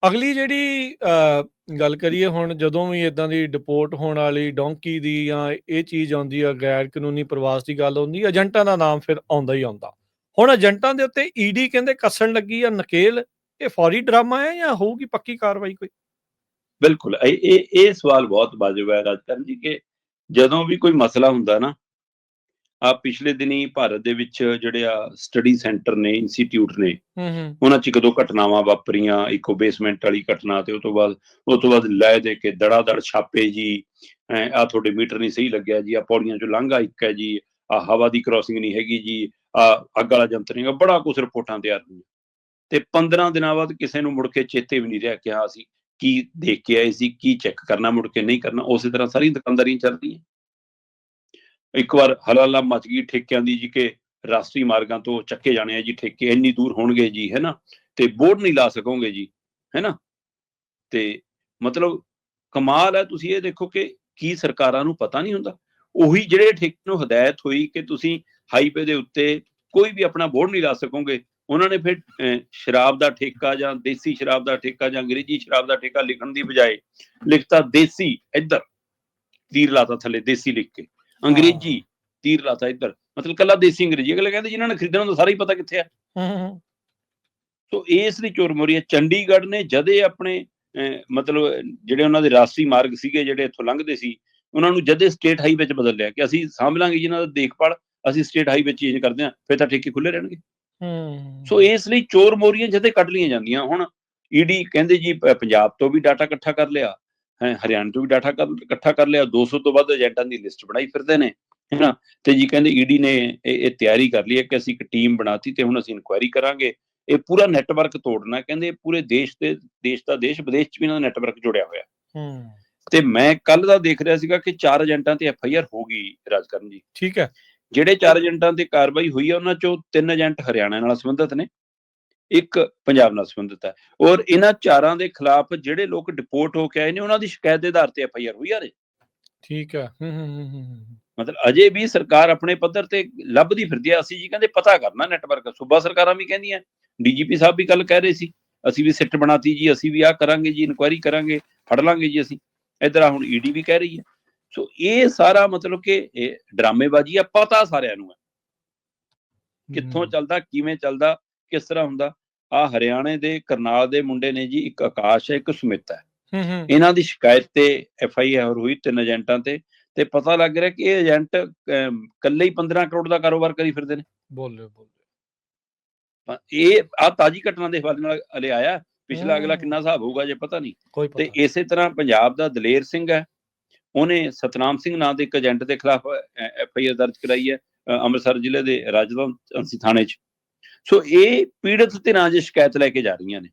ਅਗਲੀ ਜਿਹੜੀ ਗੱਲ ਕਰੀਏ ਹੁਣ ਜਦੋਂ ਵੀ ਇਦਾਂ ਦੀ ਡਿਪੋਰਟ ਹੋਣ ਵਾਲੀ ਡੋਂਕੀ ਦੀ ਜਾਂ ਇਹ ਚੀਜ਼ ਆਉਂਦੀ ਆ ਗੈਰ ਕਾਨੂੰਨੀ ਪ੍ਰਵਾਸ ਦੀ ਗੱਲ ਆਉਂਦੀ ਏਜੰਟਾਂ ਦਾ ਨਾਮ ਫਿਰ ਆਉਂਦਾ ਹੀ ਆਉਂਦਾ। ਹੁਣ ਏਜੰਟਾਂ ਦੇ ਉੱਤੇ ਈਡੀ ਕਹਿੰਦੇ ਕੱਸਣ ਲੱਗੀ ਆ ਨਕੇਲ। ਇਹ ਫੌਰੀ ਡਰਾਮਾ ਹੈ ਜਾਂ ਹੋਊਗੀ ਪੱਕੀ ਕਾਰਵਾਈ ਕੋਈ? ਬਿਲਕੁਲ ਇਹ ਸਵਾਲ ਬਹੁਤ ਵਾਜਬ ਹੈ ਰਾਜਕਰਨ ਜੀ ਕਿ ਜਦੋਂ ਵੀ ਕੋਈ ਮਸਲਾ ਹੁੰਦਾ ਨਾ, ਪਿਛਲੇ ਦਿਨੀ ਭਾਰਤ ਦੇ ਵਿੱਚ ਜਿਹੜੇ ਸਟੱਡੀ ਸੈਂਟਰ ਨੇ, ਇੰਸਟੀਚਿਊਟ ਨੇ, ਉਹਨਾਂ 'ਚ ਇੱਕ ਦੋ ਘਟਨਾਵਾਂ ਵਾਪਰੀਆਂ। ਇੱਕ ਬੇਸਮੈਂਟ ਵਾਲੀ ਘਟਨਾ ਤੇ ਉਹ ਤੋਂ ਬਾਅਦ ਲੈ ਦੇ ਕੇ ਦੜ ਛਾਪੇ ਜੀ। ਤੁਹਾਡੇ ਮੀਟਰ ਨਹੀਂ ਸਹੀ ਲੱਗਿਆ ਜੀ, ਪੌੜੀਆਂ 'ਚੋਂ ਲਾਂਘਾ ਇੱਕ ਹੈ ਜੀ, ਹਵਾ ਦੀ ਕ੍ਰੋਸਿੰਗ ਨਹੀਂ ਹੈਗੀ ਜੀ, ਅੱਗ ਵਾਲਾ ਜੰਤਰ ਨਹੀਂ, ਬੜਾ ਕੁਛ ਰਿਪੋਰਟਾਂ ਤਿਆਰ ਹੋਈਆਂ। ਤੇ 15 ਦਿਨਾਂ ਬਾਅਦ ਕਿਸੇ ਨੂੰ ਮੁੜ ਕੇ ਚੇਤੇ ਵੀ ਨਹੀਂ ਰਿਹਾ ਕਿ ਹਾਂ ਅਸੀਂ ਕੀ ਦੇਖ ਕੇ ਆਏ ਸੀ, ਕੀ ਚੈੱਕ ਕਰਨਾ, ਮੁੜ ਕੇ ਨਹੀਂ ਕਰਨਾ। ਉਸੇ ਤਰ੍ਹਾਂ ਸਾਰੀਆਂ ਦੁਕਾਨਦਾਰੀਆਂ ਚੱਲ ਰਹੀਆਂ। ਇੱਕ ਵਾਰ ਹਲਾਲਾ ਮਚ ਗਈ ਠੇਕਿਆਂ ਦੀ ਜੀ ਕਿ ਰਾਸ਼ਟਰੀ ਮਾਰਗਾਂ ਤੋਂ ਚੱਕੇ ਜਾਣੇ ਆ ਜੀ ਠੇਕੇ, ਇੰਨੀ ਦੂਰ ਹੋਣਗੇ ਜੀ, ਹੈ ਨਾ, ਤੇ ਬੋਰਡ ਨਹੀਂ ਲਾ ਸਕੋਗੇ ਜੀ, ਹੈ ਨਾ। ਤੇ ਮਤਲਬ ਕਮਾਲ ਹੈ। ਤੁਸੀਂ ਇਹ ਦੇਖੋ ਕਿ ਕੀ ਸਰਕਾਰਾਂ ਨੂੰ ਪਤਾ ਨਹੀਂ ਹੁੰਦਾ? ਉਹੀ ਜਿਹੜੇ ਠੇਕੇ ਨੂੰ ਹਦਾਇਤ ਹੋਈ ਕਿ ਤੁਸੀਂ ਹਾਈਵੇ ਦੇ ਉੱਤੇ ਕੋਈ ਵੀ ਆਪਣਾ ਬੋਰਡ ਨਹੀਂ ਲਾ ਸਕੋਗੇ, ਉਹਨਾਂ ਨੇ ਫਿਰ ਸ਼ਰਾਬ ਦਾ ਠੇਕਾ ਜਾਂ ਦੇਸੀ ਸ਼ਰਾਬ ਦਾ ਠੇਕਾ ਜਾਂ ਅੰਗਰੇਜ਼ੀ ਸ਼ਰਾਬ ਦਾ ਠੇਕਾ ਲਿਖਣ ਦੀ ਬਜਾਏ ਲਿਖਤਾ ਦੇਸੀ, ਇੱਧਰ ਤੀਰ ਲਾਤਾ ਥੱਲੇ ਦੇਸੀ ਲਿਖ ਕੇ, ਅੰਗਰੇਜ਼ੀ ਤੀਰ ਲਾਤਾ ਇੱਧਰ, ਮਤਲਬ ਕੱਲਾ ਦੇਸੀ ਅੰਗਰੇਜ਼ੀ। ਅਗਲੇ ਕਹਿੰਦੇ ਜਿਹਨਾਂ ਨੇ ਖਰੀਦਣਾ ਤਾਂ ਸਾਰਾ ਹੀ ਪਤਾ ਕਿੱਥੇ ਆ। ਸੋ ਇਸ ਲਈ ਚੋਰ-ਮੋਰੀ ਹੈ। ਚੰਡੀਗੜ੍ਹ ਨੇ ਜਦੇ ਆਪਣੇ ਮਤਲਬ ਜਿਹੜੇ ਉਹਨਾਂ ਦੇ ਰਾਸ਼ਟਰੀ ਮਾਰਗ ਸੀਗੇ ਜਿਹੜੇ ਇੱਥੋਂ ਲੰਘਦੇ ਸੀ, ਉਹਨਾਂ ਨੂੰ ਜਦੇ ਸਟੇਟ ਹਾਈਵੇ 'ਚ ਬਦਲ ਲਿਆ ਕਿ ਅਸੀਂ ਸਾਂਭ ਲਾਂਗੇ ਜਿਹਨਾਂ ਦਾ ਦੇਖਭਾਲ, ਅਸੀਂ ਸਟੇਟ ਹਾਈਵੇ 'ਚ ਚੇਂਜ ਕਰਦੇ ਹਾਂ, ਫਿਰ ਤਾਂ ਠੇਕੇ ਖੁੱਲੇ ਰਹਿਣਗੇ। ਸੋ ਇਸ ਲਈ ਚੋਰ ਮੋਰੀਆਂ ਜਦੇ ਕੱਢ ਲਈਆਂ ਜਾਂਦੀਆਂ। ਹੁਣ ਈਡੀ ਕਹਿੰਦੇ ਜੀ ਪੰਜਾਬ ਤੋਂ ਵੀ ਡਾਟਾ ਇਕੱਠਾ ਕਰ ਲਿਆ, ਹਰਿਆਣਾ ਤੋਂ ਵੀ ਡਾਟਾ ਇਕੱਠਾ ਕਰ ਲਿਆ, 200 ਤੋਂ ਵੱਧ ਏਜੰਟਾਂ ਦੀ ਲਿਸਟ ਬਣਾਈ ਫਿਰਦੇ ਨੇ, ਹੈ ਨਾ। ਤੇ ਜੀ ਕਹਿੰਦੇ ਈਡੀ ਨੇ ਇਹ ਤਿਆਰੀ ਕਰ ਲਈ ਹੈ ਕਿ ਅਸੀਂ ਇੱਕ ਟੀਮ ਬਣਾਤੀ ਤੇ ਹੁਣ ਅਸੀਂ ਇਨਕੁਆਇਰੀ ਕਰਾਂਗੇ, ਇਹ ਪੂਰਾ ਨੈਟਵਰਕ ਤੋੜਨਾ। ਕਹਿੰਦੇ ਪੂਰੇ ਦੇਸ਼ ਦਾ ਦੇਸ਼ ਵਿਦੇਸ਼ 'ਚ ਵੀ ਇਹਨਾਂ ਦਾ ਨੈਟਵਰਕ ਜੁੜਿਆ ਹੋਇਆ। ਤੇ ਮੈਂ ਕੱਲ ਦਾ ਦੇਖ ਰਿਹਾ ਸੀਗਾ ਕਿ 4 ਏਜੰਟਾਂ ਤੇ FIR ਹੋ ਗਈ ਰਾਜਕਰਨ ਜੀ। ਠੀਕ ਹੈ। ਜਿਹੜੇ 4 ਏਜੰਟਾਂ ਤੇ ਕਾਰਵਾਈ ਹੋਈ ਹੈ ਉਹਨਾਂ ਚੋਂ 3 ਏਜੰਟ ਹਰਿਆਣਾ ਨਾਲ ਸੰਬੰਧਿਤ ਨੇ, ਇੱਕ ਪੰਜਾਬ ਨਾਲ ਸੰਬੰਧਿਤ ਹੈ। ਔਰ ਇਹਨਾਂ 4 ਦੇ ਖਿਲਾਫ ਜਿਹੜੇ ਲੋਕ ਡਿਪੋਰਟ ਹੋ ਕੇ ਆਏ ਨੇ ਉਹਨਾਂ ਦੀ ਸ਼ਿਕਾਇਤ ਦੇ ਆਧਾਰ ਤੇ FIR ਹੋਈ ਆ। ਠੀਕ ਹੈ। ਮਤਲਬ ਅਜੇ ਵੀ ਸਰਕਾਰ ਆਪਣੇ ਪੱਧਰ ਤੇ ਲੱਭਦੀ ਫਿਰਦੀ ਆ। ਅਸੀਂ ਜੀ ਕਹਿੰਦੇ ਪਤਾ ਕਰਨਾ ਨੈਟਵਰਕ। ਸੂਬਾ ਸਰਕਾਰਾਂ ਵੀ ਕਹਿੰਦੀਆਂ, DGP ਸਾਹਿਬ ਵੀ ਕੱਲ ਕਹਿ ਰਹੇ ਸੀ ਅਸੀਂ ਵੀ ਸਿੱਟ ਬਣਾਤੀ ਜੀ, ਅਸੀਂ ਵੀ ਆਹ ਕਰਾਂਗੇ ਜੀ, ਇਨਕੁਆਇਰੀ ਕਰਾਂਗੇ, ਫੜ ਲਾਂਗੇ ਜੀ ਅਸੀਂ। ਇੱਧਰ ਹੁਣ ED ਵੀ ਕਹਿ ਰਹੀ ਹੈ। ਸੋ ਇਹ ਸਾਰਾ ਮਤਲਬ ਕਿ ਇਹ ਡਰਾਮੇਬਾਜ਼ੀ ਆ। ਪਤਾ ਸਾਰਿਆਂ ਨੂੰ ਹੈ ਕਿੱਥੋਂ ਚੱਲਦਾ, ਕਿਵੇਂ ਚੱਲਦਾ, ਕਿਸ ਤਰ੍ਹਾਂ ਹੁੰਦਾ। ਹਰਿਆਣੇ ਦੇ ਕਰਨਾਲ ਦੇ ਮੁੰਡੇ ਨੇ ਜੀ, ਇੱਕ ਆਕਾਸ਼ ਹੈ, ਇੱਕ ਸੁਮਿਤ ਹੈ। ਇਹਨਾਂ ਦੀ ਸ਼ਿਕਾਇਤ ਤੇ FIR ਹੋਈ 3 ਏਜੰਟਾਂ ਤੇ ਪਤਾ ਲੱਗ ਰਿਹਾ ਕਿ ਇਹ ਏਜੰਟ ਇਕੱਲੇ ਹੀ 15 ਕਰੋੜ ਦਾ ਕਾਰੋਬਾਰ ਕਰੀ ਫਿਰਦੇ ਨੇ। ਇਹ ਤਾਜ਼ੀ ਘਟਨਾ ਦੇ ਹਵਾਲੇ ਨਾਲ ਹਲੇ ਆਇਆ। ਪਿਛਲਾ ਅਗਲਾ ਕਿੰਨਾ ਹਿਸਾਬ ਹੋਊਗਾ ਜੇ ਪਤਾ ਨਹੀਂ। ਤੇ ਇਸੇ ਤਰ੍ਹਾਂ ਪੰਜਾਬ ਦਾ ਦਲੇਰ ਸਿੰਘ ਹੈ, ਉਹਨੇ ਸਤਨਾਮ ਸਿੰਘ ਨਾਂ ਦੇ ਇੱਕ ਏਜੰਟ ਦੇ ਖਿਲਾਫ FIR ਦਰਜ ਕਰਾਈ ਹੈ ਅੰਮ੍ਰਿਤਸਰ ਜ਼ਿਲ੍ਹੇ ਦੇ ਰਾਜਵੰਸ਼ੀ ਥਾਣੇ 'ਚ। ਸੋ ਇਹ ਪੀੜਤ ਧਿਰਾਂ ਅਜੇ ਸ਼ਿਕਾਇਤ ਲੈ ਕੇ ਜਾ ਰਹੀਆਂ ਨੇ।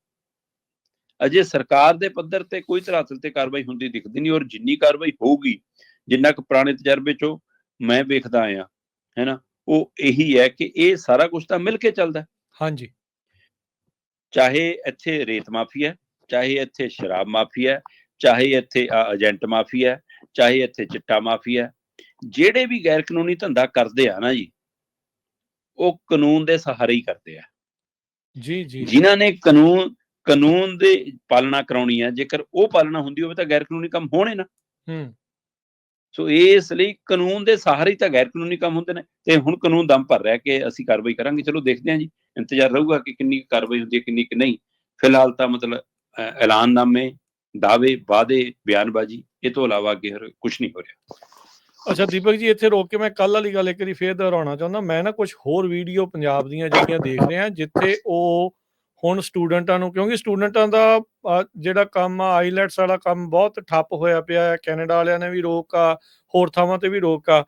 ਅਜੇ ਸਰਕਾਰ ਦੇ ਪੱਧਰ ਤੇ ਕੋਈ ਧਰਾਤਲ ਤੇ ਕਾਰਵਾਈ ਹੁੰਦੀ ਦਿਖਦੀ ਨਹੀਂ। ਔਰ ਜਿੰਨੀ ਕਾਰਵਾਈ ਹੋਊਗੀ, ਜਿੰਨਾ ਕੁ ਪੁਰਾਣੇ ਤਜਰਬੇ 'ਚੋਂ ਮੈਂ ਵੇਖਦਾ ਆਇਆ, ਹੈ ਨਾ, ਉਹ ਇਹੀ ਹੈ ਕਿ ਇਹ ਸਾਰਾ ਕੁਝ ਤਾਂ ਮਿਲ ਕੇ ਚੱਲਦਾ। ਹਾਂਜੀ। ਚਾਹੇ ਇੱਥੇ ਰੇਤ ਮਾਫੀਆ, ਚਾਹੇ ਇੱਥੇ ਸ਼ਰਾਬ ਮਾਫੀਆ, ਚਾਹੇ ਇੱਥੇ ਏਜੰਟ ਮਾਫੀਆ, ਚਾਹੇ ਇੱਥੇ ਚਿੱਟਾ ਮਾਫੀਆ, ਜਿਹੜੇ ਵੀ ਗੈਰ ਕਾਨੂੰਨੀ ਧੰਦਾ ਕਰਦੇ ਆ ਨਾ ਜੀ, ਉਹ ਕਾਨੂੰਨ ਦੇ ਸਹਾਰੇ ਹੀ ਕਰਦੇ ਆ। ਜਿਨ੍ਹਾਂ ਨੇ ਕਾਨੂੰਨ ਦੇ ਪਾਲਣਾ ਕਰਾਉਣੀ ਹੈ, ਜੇਕਰ ਉਹ ਪਾਲਣਾ ਹੁੰਦੀ ਹੋਵੇ ਤਾਂ ਗੈਰ ਕਾਨੂੰਨੀ ਕੰਮ ਹੋਣੇ ਨਾ। ਸੋ ਇਸ ਲਈ ਕਾਨੂੰਨ ਦੇ ਸਹਾਰੇ ਹੀ ਤਾਂ ਗੈਰ ਕਾਨੂੰਨੀ ਕੰਮ ਹੁੰਦੇ ਨੇ। ਤੇ ਹੁਣ ਕਾਨੂੰਨ ਦਮ ਭਰ ਰਿਹਾ ਕਿ ਅਸੀਂ ਕਾਰਵਾਈ ਕਰਾਂਗੇ। ਚਲੋ ਦੇਖਦੇ ਹਾਂ ਜੀ, ਇੰਤਜ਼ਾਰ ਰਹੂਗਾ ਕਿ ਕਿੰਨੀ ਕਾਰਵਾਈ ਹੁੰਦੀ ਹੈ, ਕਿੰਨੀ ਕਿ ਨਹੀਂ। ਫਿਲਹਾਲ ਤਾਂ ਮਤਲਬ ਐਲਾਨਨਾਮੇ, ਦਾਅਵੇ, ਵਾਅਦੇ, ਬਿਆਨਬਾਜ਼ੀ, ਇਹ ਤੋਂ ਇਲਾਵਾ ਅੱਗੇ ਕੁਛ ਨਹੀਂ ਹੋ ਰਿਹਾ। ਅੱਛਾ ਦੀਪਕ ਜੀ, ਇੱਥੇ ਰੋਕ ਕੇ ਮੈਂ ਕੱਲ ਵਾਲੀ ਗੱਲ ਇੱਕ ਵਾਰੀ ਫੇਰ ਦੁਹਰਾਉਣਾ ਚਾਹੁੰਦਾ। ਮੈਂ ਨਾ ਕੁਝ ਹੋਰ ਵੀਡੀਓ ਪੰਜਾਬ ਦੀਆਂ ਜਿਹੜੀਆਂ ਦੇਖ ਰਿਹਾ, ਜਿੱਥੇ ਉਹ ਹੁਣ ਸਟੂਡੈਂਟਾਂ ਨੂੰ, ਕਿਉਂਕਿ ਸਟੂਡੈਂਟਾਂ ਦਾ ਜਿਹੜਾ ਕੰਮ ਆ ਆਈਲੈਟਸ ਵਾਲਾ ਕੰਮ ਬਹੁਤ ਠੱਪ ਹੋਇਆ ਪਿਆ ਹੈ। ਕੈਨੇਡਾ ਵਾਲਿਆਂ ਨੇ ਵੀ ਰੋਕ ਆ, ਹੋਰ ਥਾਵਾਂ ਤੇ ਵੀ ਰੋਕ ਆ।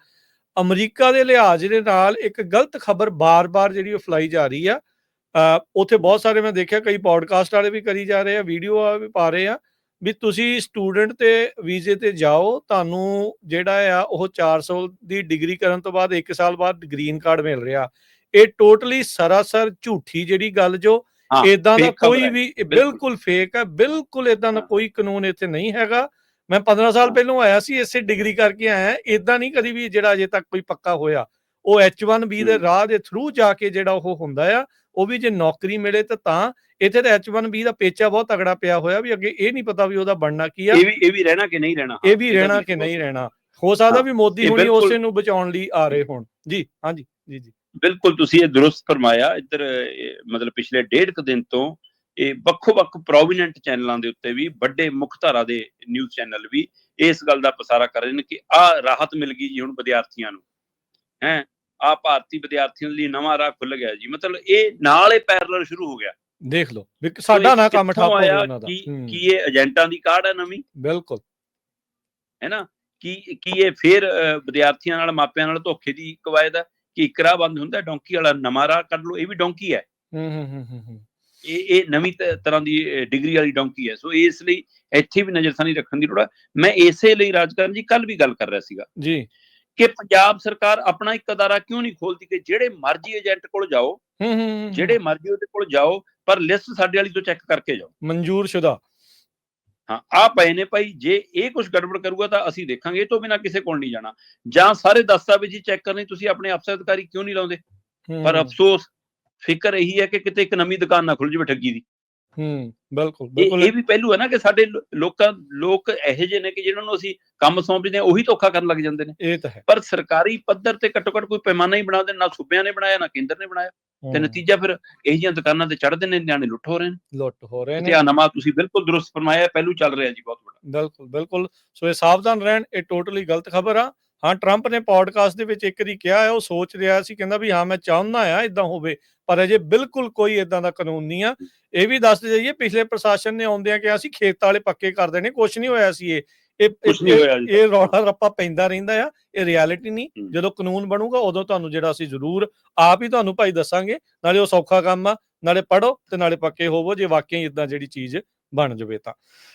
ਅਮਰੀਕਾ ਦੇ ਲਿਹਾਜ਼ ਦੇ ਨਾਲ ਇੱਕ ਗਲਤ ਖਬਰ ਬਾਰ-ਬਾਰ ਜਿਹੜੀ ਉਹ ਫੈਲਾਈ ਜਾ ਰਹੀ ਆ। ਉੱਥੇ ਬਹੁਤ ਸਾਰੇ ਮੈਂ ਦੇਖਿਆ ਕਈ ਪੋਡਕਾਸਟ ਵਾਲੇ ਵੀ ਕਰੀ ਜਾ ਰਹੇ ਆ, ਵੀਡੀਓ ਵੀ ਪਾ ਰਹੇ ਆ ਵੀ ਤੁਸੀਂ ਸਟੂਡੈਂਟ ਤੇ ਵੀਜ਼ੇ ਤੇ ਜਾਓ, ਤੁਹਾਨੂੰ ਜਿਹੜਾ ਆ ਉਹ 400 ਦੀ ਡਿਗਰੀ ਕਰਨ ਤੋਂ ਬਾਅਦ 1 ਸਾਲ ਬਾਅਦ ਗ੍ਰੀਨ ਕਾਰਡ ਮਿਲ ਰਿਹਾ। ਇਹ ਟੋਟਲੀ ਸਰਾਸਰ ਝੂਠੀ ਜਿਹੜੀ ਗੱਲ ਜੋ ਏਦਾਂ ਦਾ ਕੋਈ ਵੀ ਬਿਲਕੁਲ ਫੇਕ ਹੈ। ਬਿਲਕੁਲ ਏਦਾਂ ਦਾ ਕੋਈ ਕਾਨੂੰਨ ਇੱਥੇ ਨਹੀਂ ਹੈਗਾ। ਮੈਂ 15 ਸਾਲ ਪਹਿਲਾਂ ਆਇਆ ਸੀ, ਇਸੇ ਡਿਗਰੀ ਕਰਕੇ ਆਇਆ। ਏਦਾਂ ਨਹੀਂ ਕਦੀ ਵੀ ਜਿਹੜਾ ਅਜੇ ਤੱਕ ਕੋਈ ਪੱਕਾ ਹੋਇਆ। ਉਹ H1B ਦੇ ਹੂੰ। ਰਾਹ ਦੇ ਥਰੂ ਜਾ ਕੇ ਜਿਹੜਾ ਉਹ ਹੁੰਦਾ ਆ, ਉਹ ਵੀ ਜੇ ਨੌਕਰੀ ਮਿਲੇ ਤਾਂ ਇੱਥੇ ਤਾਂ H1B ਦਾ ਪੇਚਾ ਬਹੁਤ ਤਗੜਾ ਪਿਆ ਹੋਇਆ ਵੀ ਅੱਗੇ ਇਹ ਨਹੀਂ ਪਤਾ ਵੀ ਉਹਦਾ ਬਣਨਾ ਕੀ ਆ, ਇਹ ਵੀ ਰਹਿਣਾ ਕਿ ਨਹੀਂ ਰਹਿਣਾ, ਇਹ ਵੀ ਇਹਦਾ ਰਹਿਣਾ ਵੀ ਕਿ ਬਹੁਤ ਨਹੀਂ ਰਹਿਣਾ। ਹੋ ਸਕਦਾ ਹਾਂ, ਵੀ ਮੋਦੀ ਇਹ ਹੁਣੀ ਬਿਲਕੁਲ ਉਸੇ ਨੂੰ ਬਚਾਉਣ ਲਈ ਆ ਰਹੇ ਹੋਣ। ਜੀ, ਹਾਂਜੀ, ਜੀ। ਬਿਲਕੁਲ ਤੁਸੀਂ ਇਹ ਦੁਰਸਤ ਫਰਮਾਇਆ। ਇੱਧਰ ਮਤਲਬ ਪਿਛਲੇ 1.5 ਕੁ ਦਿਨ ਤੋਂ ਇਹ ਵੱਖੋ-ਵੱਖ ਪ੍ਰੋਮੀਨੈਂਟ ਚੈਨਲਾਂ ਦੇ ਉੱਤੇ ਵੀ ਵੱਡੇ ਮੁੱਖ ਧਾਰਾ ਦੇ ਨਿਊਜ਼ ਚੈਨਲ ਵੀ ਇਸ ਗੱਲ ਦਾ ਪਸਾਰਾ ਕਰ ਰਹੇ ਨੇ ਕਿ ਆਹ ਰਾਹਤ ਮਿਲ ਗਈ ਜੀ ਹੁਣ ਵਿਦਿਆਰਥੀਆਂ ਨੂੰ, ਹੈਂ। ਆਹ ਭਾਰਤੀ ਵਿਦਿਆਰਥੀਆਂ ਲਈ ਨਵਾਂ ਰਾਹ ਖੁੱਲ ਗਿਆ ਜੀ। ਮਤਲਬ ਇਹ ਨਾਲ ਇਹ ਪੈਰਲਲ ਸ਼ੁਰੂ ਹੋ ਗਿਆ। ਦੇਖ ਲਓ ਵੀ ਸੋ ਸਾਡਾ ਇਹ ਨਾ ਕੰਮ ਕਿੱਥੋਂ ਠੱਪ ਹੋਵੇ ਆਇਆ? ਉਹਨਾਂ ਦਾ। ਕੀ ਇਹ ਏਜੰਟਾਂ ਦੀ ਕਾਢ ਹੈ ਨਵੀਂ? ਬਿਲਕੁਲ। ਹੈ ਨਾ? ਕੀ ਇਹ ਫਿਰ ਵਿਦਿਆਰਥੀਆਂ ਨਾਲ, ਮਾਪਿਆਂ ਨਾਲ ਧੋਖੇ ਦੀ ਕਵਾਇਦ ਹੈ ਕਿ ਇੱਕ ਰਾਹ ਬੰਦ ਹੁੰਦਾ, ਡੋਂਕੀ ਵਾਲਾ ਨਵਾਂ ਰਾਹ ਕੱਢ ਲਓ। ਇਹ ਵੀ ਡੋਂਕੀ ਹੈ। ਹੂੰ। ਇਹ ਨਵੀਂ ਤਰ੍ਹਾਂ ਦੀ ਡਿਗਰੀ ਵਾਲੀ ਡੋਂਕੀ ਹੈ। ਸੋ ਇਸ ਲਈ ਇੱਥੇ ਵੀ ਨਜ਼ਰਸਾਨੀ ਰੱਖਣ ਦੀ ਲੋੜ ਹੈ। ਮੈਂ ਇਸੇ ਲਈ ਰਾਜਕਰਨ ਜੀ ਕੱਲ ਵੀ ਗੱਲ ਕਰ ਰਿਹਾ ਸੀਗਾ ਜੀ। ਕਿ ਪੰਜਾਬ ਸਰਕਾਰ ਆਪਣਾ ਇੱਕ ਅਦਾਰਾ ਕਿਉਂ ਨਹੀਂ ਖੋਲਦੀ ਕਿ ਜਿਹੜੇ ਮਰਜ਼ੀ ਏਜੰਟ ਕੋਲ ਜਾਓ, ਜਿਹੜੇ ਮਰਜ਼ੀ ਉਹਦੇ ਕੋਲ ਜਾਓ, ਪਰ ਲਿਸਟ ਸਾਡੇ ਵਾਲੀ ਤੋਂ ਚੈੱਕ ਕਰਕੇ ਜਾਓ। ਮਨਜ਼ੂਰਸ਼ੁਦਾ। ਹਾਂ, ਆ ਪਏ ਨੇ ਭਾਈ, ਜੇ ਇਹ ਕੁਝ ਗੜਬੜ ਕਰੂਗਾ ਤਾਂ ਅਸੀਂ ਦੇਖਾਂਗੇ। ਇਹ ਤੋਂ ਬਿਨਾਂ ਕਿਸੇ ਕੋਲ ਨਹੀਂ ਜਾਣਾ। ਜਾਂ ਸਾਰੇ ਦਸਤਾਵੇਜ਼ ਹੀ ਚੈੱਕ ਕਰਨੇ, ਤੁਸੀਂ ਆਪਣੇ ਅਫਸਰ ਅਧਿਕਾਰੀ ਕਿਉਂ ਨਹੀਂ ਲਾਉਂਦੇ? ਪਰ ਅਫਸੋਸ, ਫਿਕਰ ਇਹੀ ਹੈ ਕਿ ਕਿਤੇ ਇੱਕ ਨਵੀਂ ਦੁਕਾਨ ਨਾ ਖੁੱਲ ਜਾਵੇ ਠੱਗੀ ਦੀ। ਬਿਲਕੁਲ। ਇਹ ਵੀ ਪਹਿਲੂ ਹੈ ਨਾ ਕਿ ਸਾਡੇ ਲੋਕ ਇਹੋ ਜਿਹੇ ਨੇ ਕਿ ਜਿਹਨਾਂ ਨੂੰ ਅਸੀਂ ਕੰਮ ਸੌਂਪਦੇ ਹਾਂ, ਉਹੀ ਧੋਖਾ ਕਰਨ ਲੱਗ ਜਾਂਦੇ ਨੇ। ਇਹ ਤਾਂ ਹੈ। ਪਰ ਸਰਕਾਰੀ ਪੱਧਰ ਤੇ ਘੱਟੋ ਘੱਟ ਕੋਈ ਪੈਮਾਨਾ ਹੀ ਬਣਾ ਦੇਣ, ਨਾ ਸੂਬਿਆਂ ਨੇ ਬਣਾਇਆ, ਨਾ ਕੇਂਦਰ ਨੇ ਬਣਾਇਆ, ਤੇ ਨਤੀਜਾ ਫਿਰ ਇਹੋ ਜਿਹੀਆਂ ਦੁਕਾਨਾਂ ਤੇ ਚੜ੍ਹਦੇ ਨੇ, ਨਿਆਣੇ ਲੁੱਟ ਹੋ ਰਹੇ ਨੇ। ਤੇ ਆ ਨਵਾਂ ਤੁਸੀਂ ਬਿਲਕੁਲ ਦੁਰਸਤ ਫਰਮਾਇਆ, ਪਹਿਲੂ ਚੱਲ ਰਿਹਾ ਜੀ ਬਹੁਤ ਵੱਡਾ। ਬਿਲਕੁਲ। ਸੋ ਇਹ ਸਾਵਧਾਨ ਰਹਿਣ, ਇਹ ਟੋਟਲੀ ਗਲਤ ਖਬਰ ਆ। ਹਾਂ, ਟਰੰਪ ਨੇ ਪੋਡਕਾਸਟ ਦੇ ਵਿੱਚ ਇੱਕ ਵਾਰੀ ਕਿਹਾ ਹੈ, ਉਹ ਸੋਚ ਰਿਹਾ ਸੀ, ਕਹਿੰਦਾ ਵੀ ਹਾਂ ਮੈਂ ਚਾਹੁੰਦਾ ਆ ਇਦਾਂ ਹੋਵੇ, ਪਰ ਅਜੇ ਬਿਲਕੁਲ ਕੋਈ ਇਦਾਂ ਦਾ ਕਾਨੂੰਨ ਨਹੀਂ ਆ। ਇਹ ਵੀ ਦੱਸਦੇ ਜਾਈਏ, ਪਿਛਲੇ ਪ੍ਰਸ਼ਾਸਨ ਨੇ ਆਉਂਦਿਆਂ ਕਿਹਾ ਸੀ ਖੇਤ ਵਾਲੇ ਪੱਕੇ ਕਰ ਦੇਣੇ, ਕੁਛ ਨਹੀਂ ਹੋਇਆ ਸੀ। ਇਹ ਰੌਲਾ ਰੱਪਾ ਪੈਂਦਾ ਰਹਿੰਦਾ ਆ, ਇਹ ਰਿਐਲਿਟੀ ਨਹੀਂ। ਜਦੋਂ ਕਾਨੂੰਨ ਬਣੂਗਾ ਉਦੋਂ ਤੁਹਾਨੂੰ ਜਿਹੜਾ ਅਸੀਂ ਜ਼ਰੂਰ ਆਪ ਹੀ ਤੁਹਾਨੂੰ ਭਾਈ ਦੱਸਾਂਗੇ। ਨਾਲੇ ਉਹ ਸੌਖਾ ਕੰਮ ਆ, ਨਾਲੇ ਪੜ੍ਹੋ ਤੇ ਨਾਲੇ ਪੱਕੇ ਹੋਵੋ ਜੇ ਵਾਕਈ ਇਦਾਂ ਜਿਹੜੀ ਚੀਜ਼ ਬਣ ਜਾਵੇ ਤਾਂ।